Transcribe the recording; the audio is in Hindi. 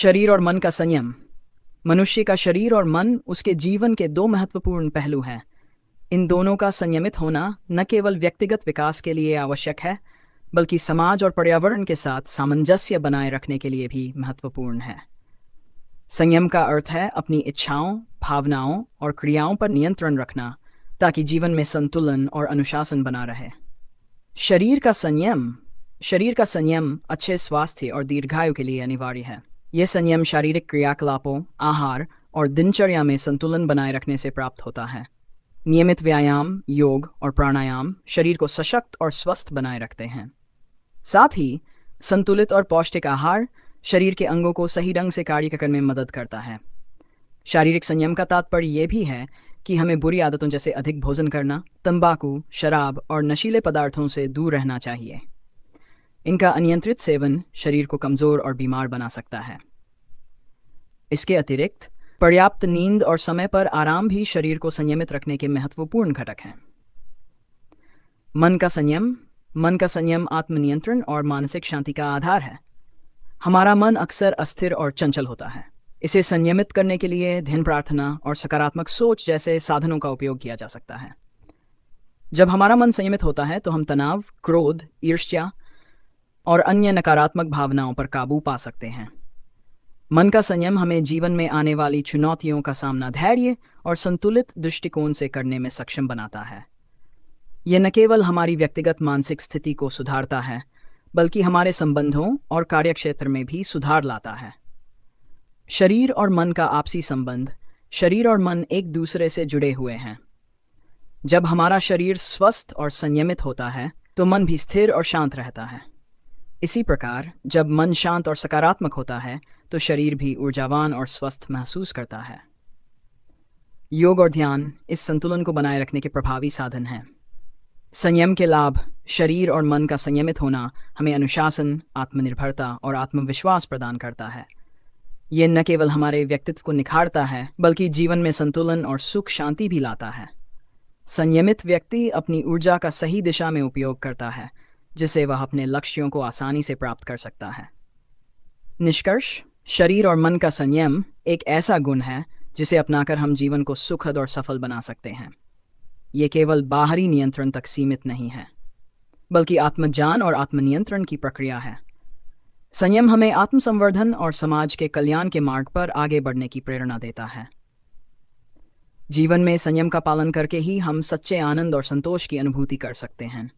शरीर और मन का संयम। मनुष्य का शरीर और मन उसके जीवन के दो महत्वपूर्ण पहलू हैं। इन दोनों का संयमित होना न केवल व्यक्तिगत विकास के लिए आवश्यक है, बल्कि समाज और पर्यावरण के साथ सामंजस्य बनाए रखने के लिए भी महत्वपूर्ण है। संयम का अर्थ है अपनी इच्छाओं, भावनाओं और क्रियाओं पर नियंत्रण रखना, ताकि जीवन में संतुलन और अनुशासन बना रहे। शरीर का संयम शरीर का संयम अच्छे स्वास्थ्य और दीर्घायु के लिए अनिवार्य है। यह संयम शारीरिक क्रियाकलापों, आहार और दिनचर्या में संतुलन बनाए रखने से प्राप्त होता है। नियमित व्यायाम, योग और प्राणायाम शरीर को सशक्त और स्वस्थ बनाए रखते हैं। साथ ही संतुलित और पौष्टिक आहार शरीर के अंगों को सही ढंग से कार्य करने में मदद करता है। शारीरिक संयम का तात्पर्य यह भी है कि हमें बुरी आदतों जैसे अधिक भोजन करना, तंबाकू, शराब और नशीले पदार्थों से दूर रहना चाहिए। इनका अनियंत्रित सेवन शरीर को कमजोर और बीमार बना सकता है। इसके अतिरिक्त पर्याप्त नींद और समय पर आराम भी शरीर को संयमित रखने के महत्वपूर्ण घटक हैं। मन का संयम आत्मनियंत्रण और मानसिक शांति का आधार है। हमारा मन अक्सर अस्थिर और चंचल होता है। इसे संयमित करने के लिए ध्यान, प्रार्थना और सकारात्मक सोच जैसे साधनों का उपयोग किया जा सकता है। जब हमारा मन संयमित होता है तो हम तनाव, क्रोध, ईर्ष्या और अन्य नकारात्मक भावनाओं पर काबू पा सकते हैं। मन का संयम हमें जीवन में आने वाली चुनौतियों का सामना धैर्य और संतुलित दृष्टिकोण से करने में सक्षम बनाता है। यह न केवल हमारी व्यक्तिगत मानसिक स्थिति को सुधारता है, बल्कि हमारे संबंधों और कार्यक्षेत्र में भी सुधार लाता है। शरीर और मन का आपसी संबंध। शरीर और मन एक दूसरे से जुड़े हुए हैं। जब हमारा शरीर स्वस्थ और संयमित होता है तो मन भी स्थिर और शांत रहता है। इसी प्रकार जब मन शांत और सकारात्मक होता है तो शरीर भी ऊर्जावान और स्वस्थ महसूस करता है। योग और ध्यान इस संतुलन को बनाए रखने के प्रभावी साधन हैं। संयम के लाभ। शरीर और मन का संयमित होना हमें अनुशासन, आत्मनिर्भरता और आत्मविश्वास प्रदान करता है। यह न केवल हमारे व्यक्तित्व को निखारता है, बल्कि जीवन में संतुलन और सुख शांति भी लाता है। संयमित व्यक्ति अपनी ऊर्जा का सही दिशा में उपयोग करता है, जिससे वह अपने लक्ष्यों को आसानी से प्राप्त कर सकता है। निष्कर्ष, शरीर और मन का संयम एक ऐसा गुण है जिसे अपनाकर हम जीवन को सुखद और सफल बना सकते हैं। ये केवल बाहरी नियंत्रण तक सीमित नहीं है, बल्कि आत्मज्ञान और आत्मनियंत्रण की प्रक्रिया है। संयम हमें आत्मसंवर्धन और समाज के कल्याण के मार्ग पर आगे बढ़ने की प्रेरणा देता है। जीवन में संयम का पालन करके ही हम सच्चे आनंद और संतोष की अनुभूति कर सकते हैं।